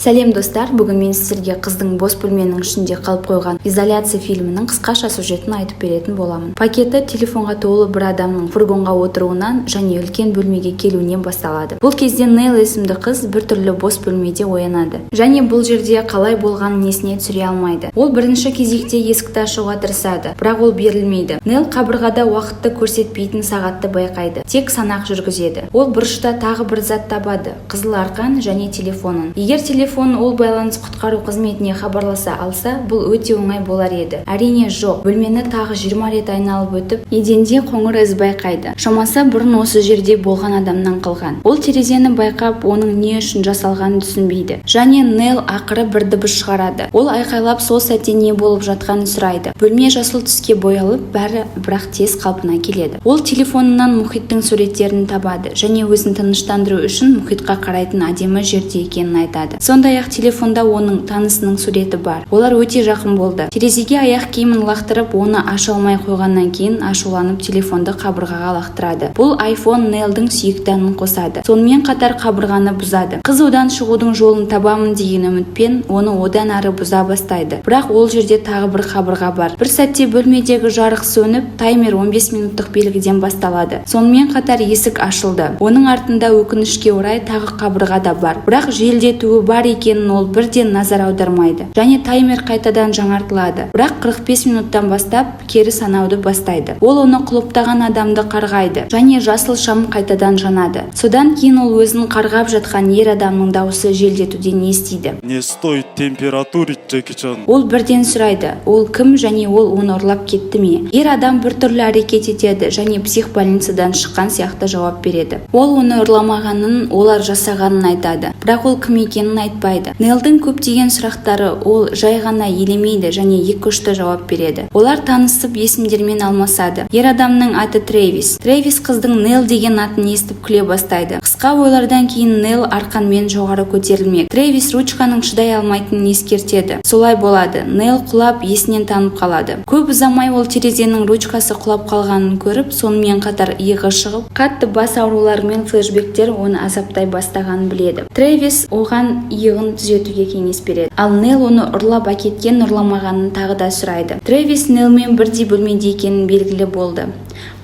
Сәлем достар, бүгін мен сіздерге қыздың бос бөлменің ішінде қалып қойған изоляция фильмінің қысқаша сюжетін айтып беретін боламын. Пакеті телефонға толы бір адамның фургонға отыруынан және үлкен бөлмеге келуінен басталады. Бұл кезде Нейл есімді қыз біртүрлі бос бөлмеде оянады. Және бұл жерде қалай болғанын есіне түсіре алмайды. Ол бірінші кезекте есікті ашуға тырысады, бірақ ол берілмейді. Нейл қабырғада уақытты көрсетпейтін сағатты байқайды. Тек санақ жүргізеді. Ол бұрышта тағы бір зат табады: қызыл арқан және телефонын. Егер телефон ол байланыс құтқару қызметіне хабарласа алса, бұл өте оңай болар еді. Әрине жоқ. Бөлмені тағы 20 рет айналып өтіп, еденде қоңыр із байқайды. Шамасы бұрын осы жерде болған адамнан қалған. Ол терезені байқап, оның не үшін жасалғанын түсінбейді. Және Нейл ақыры бір дыбыс шығарады. Ол айқайлап сол сәтте не болып жатқанын сұрайды. Бөлме жасыл түске боялып, бәрі бірақ тез қалпына келеді. Ол телефонынан мұхиттың суреттерін табады және өзін тыныштандыру үшін мұхитқа қарайтын әдемі жерде екенін айтады. Сондай-ақ телефонда оның танысының суреті бар. Олар өте жақын болды. Терезеге аяқ киімін лақтырып, оны аша алмай қойғаннан кейін ашуланып телефонды қабырғаға лақтырады. Бұл iPhone Нейлдің сүйікті әнін қосады. Сонымен қатар қабырғаны бұзады. Қыз одан шығудың жолын табамын деген үмітпен оны одан ары бұза бастайды. Бірақ ол жерде тағы бір қабырға бар. Бір сәтте бөлмедегі жарық сөніп, таймер 15 минуттық белгіден басталады. Сонымен қатар есік ашылды. Оның артында өкінішке орай тағы қабырға да бар. Бірақ желдетуі бар екенін ол бірден назар аудармайды. Және таймер қайтадан жаңартылады. Бірақ 45 минуттан бастап кері санауды бастайды. Ол оны құлыптаған адамды қарғайды. Және жасыл шам қайтадан жанады. Содан кейін ол өзін қарғап жатқан ер адамның дауысы желдетуден естиді. Не стоит температурить, Джеки Чан? Ол бірден сұрайды, ол кім және ол оны ұрлап кетті ме? Ер адам біртүрлі әрекет етеді және психбольницадан шыққан сияқты жауап береді. Ол оны ұрламағанын, олар жасағанын айтады. Бірақ ол кім екенін айтпайды. Нейлдің көптеген сұрақтары ол жай ғана елемейді және екі-үшті жауап береді. Олар танысып есімдермен алмасады. Ер адамның аты Трэвис. Трэвис қыздың Нейл деген атын естіп күле бастайды. Қысқа ойлардан кейін Нейл арқанмен жоғары көтерілмек. Трэвис ручканың шыдай алмайтынын ескертеді. Солай болады. Нейл құлап есінен танып қалады. Көп ұзамай ол терезенің ручкасы құлап қалғанын көріп, сонымен қатар иығы шығып, қатты бас аурулары мен флешбектер оны азаптай бастағанын біледі. Трэвис оған иығын түзетуге кеңес береді. Ал Нейл оны ұрлап әкеткен ұрламағанын тағы да сұрайды. Трэвис Нейлмен бірдей бөлмеде екенін белгілі болды.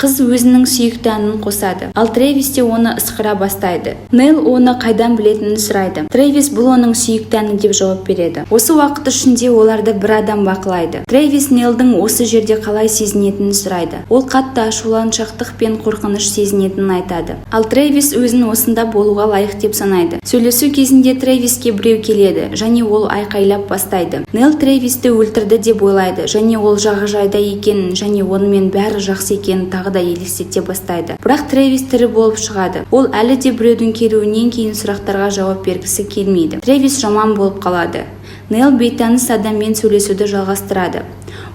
Қыз өзінің сүйікті әнін қосады. Ал Трэвис те оны ысқыра бастайды. Нейл оны қайдан білетінін сұрайды. Трэвис бұл оның сүйікті әні деп жауап береді. Осы уақыт ішінде оларды бір адам бақылайды. Трэвис Нейлдің осы жерде қалай сезінетінін сұрайды. Ол қатты ашуланшақтық пен қорқыныш сезінетінін айтады. Ал Трэвис өзін осында болуға лайық деп санайды. Сөйлесу кезінде Трэвиске біреу келеді және ол айқайлап бастайды. Нейл Трэвисті өлтірді деп ойлайды және ол жағажайда екенін және онымен бәрі жақсы екенін тағы да елестете бастайды. Бірақ Трэвис тірі болып шығады. Ол әлі де біреудің келуінен кейін сұрақтарға жауап бергісі келмейді. Трэвис жаман болып қалады. Нейл бейтаныс адаммен сөйлесуді жалғастырады.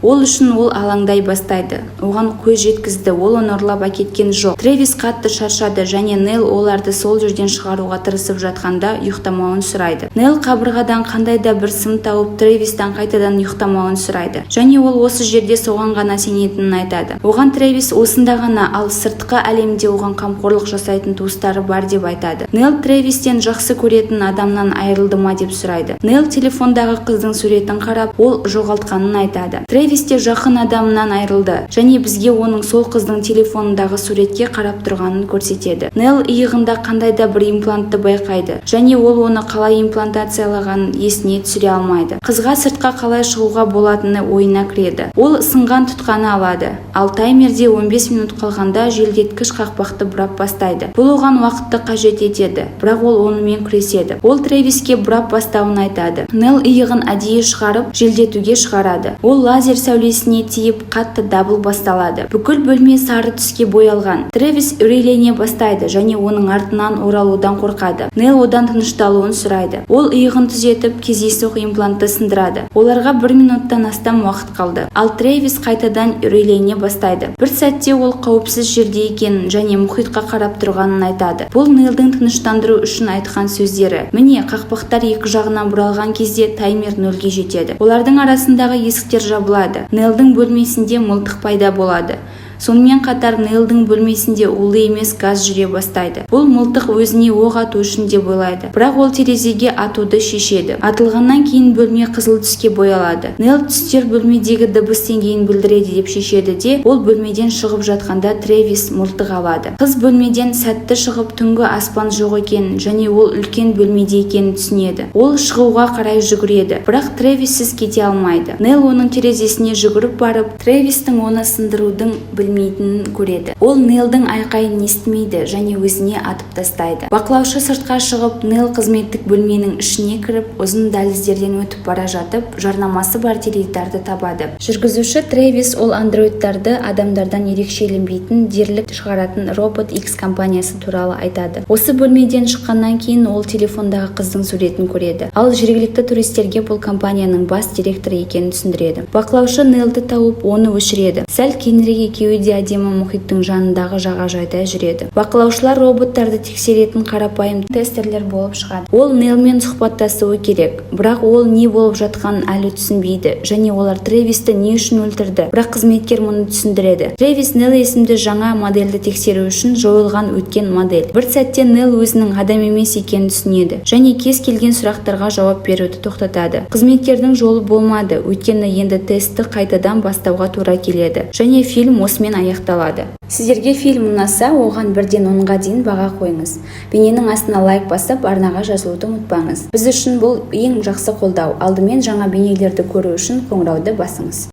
Ол үшін ол алаңдай бастайды. Оған көз жеткізді, ол оны ұрлап әкеткен жоқ. Трэвис қатты шаршады және Нейл оларды сол жерден шығаруға тырысып жатқанда ұйықтамауын сұрайды. Нейл қабырғадан қандай да бір сым тауып Трэвистан қайтадан ұйықтамауын сұрайды. Және ол осы жерде соған ғана сенетінін айтады. Оған Трэвис осында ғана, ал сыртқы әлемде оған қамқорлық жасайтын туыстары бар деп айтады. Нейл Трэвистен жақсы көретін адамнан айырылды ма деп сұрайды. Нейл телефондағы қыздың суретін қарап, ол жоғалтқанын айтады. Трэвис те жақын адамынан айырылды және бізге оның сол қыздың телефонындағы суретке қарап тұрғанын көрсетеді. Нейл иығында қандай да бір имплантты байқайды және ол оны қалай имплантациялағанын есіне түсіре алмайды. Қызға сыртқа қалай шығуға болатыны ойына кіреді. Ол сынған тұтқаны алады. Ал таймерде 15 минут қалғанда желдеткіш қақпақты бұрап бастайды. Бұл оған уақытты қажет етеді, бірақ ол онымен күреседі. Ол Трэвиске бұрап бастауын айтады. Нейл иығын әдейі шығарып, желдетуге шығарады. Ол лазер сәулесіне тиіп қатты дабыл басталады. Бүкіл бөлме сары түске боялған. Трэвис үрейлене бастайды және оның артынан оралудан қорқады. Нейл одан тынышталуын сұрайды. Ол иығын түзетіп, кездейсоқ имплантты сындырады. Оларға 1 минуттан астам уақыт қалды. Ал Трэвис қайтадан үрейлене бастайды. Бір сәтте ол қауіпсіз жерде екенін және мұхитқа қарап тұрғанын айтады. Бұл Нейлдің тыныштандыру үшін айтқан сөздері. Міне, қақпақтар екі жағына бұралған кезде таймер 0-ге жетеді. Олардың арасындағы есіктер жабылады. Нейлдің бөлмесінде мылтық пайда болады. Сонымен қатар Нейлдің бөлмесінде улы емес газ жүре бастайды. Бұл мылтық өзіне оқ ату үшін деп ойлайды. Бірақ ол терезеге атуды шешеді. Атылғаннан кейін бөлме қызыл түске боялады. Нейл түстер бөлмедегі дыбыс деңгейін білдіреді деп шешеді де ол бөлмеден шығып жатқанда Трэвис мылтық алады. Қыз бөлмеден сәтті шығып түнгі аспан жоқ екенін және ол үлкен бөлмеде екенін түсінеді. Ол шығуға қарай жүгіреді, бірақ Трэвиссіз кете алмайды. Нейл оның терезесіне жүгіріп барып, Трэвистің оны сындырудың білмейтінін көреді. Ол Нейлдің айқайын естімейді және өзіне атып тастайды. Бақылаушы сыртқа шығып, Нейл қызметтік бөлменің ішіне кіріп, ұзын дәліздерден өтіп бара жатып, жарнамасы бар теледидарды табады. Жүргізуші Трэвис ол андроидтарды адамдардан ерекшеленбейтін дерлік шығаратын Robot X компаниясы туралы айтады. Осы бөлмеден шыққаннан кейін ол телефондағы қыздың суретін көреді. Ал жергілікті туристерге бұл компанияның бас директоры екенін түсіндіреді. Бақылаушы Нейлді тауып, оны өшіреді. Сәл кейінірек екеуі де әдемі мұхиттың жанындағы жағажайда жүреді. Бақылаушылар роботтарды тексеретін қарапайым тестерлер болып шығады. Ол Нейлмен сұхбаттасуы керек, бірақ ол не болып жатқанын әлі түсінбейді және олар Трэвисті не үшін өлтірді, бірақ қызметкер мұны түсіндіреді. Трэвис Нейл есімді жаңа модельді тексеру үшін жойылған өткен модель. Бір сәтте Нейл өзінің адам емес екенін түсінеді және кез келген сұрақтарға жауап беруді тоқтатады. Қызметкердің жолы болмады, өйткені енді тестті қайтадан бастауға тура келеді және фильм осымен аяқталады. Сіздерге фильм ұнаса, оған 1-ден 10-ға дейін баға қойыңыз. Бейненің астына лайк басып, арнаға жазылуды ұмытпаңыз. Біз үшін бұл ең жақсы қолдау. Алдымен жаңа бейнелерді көру үшін қоңырауды басыңыз.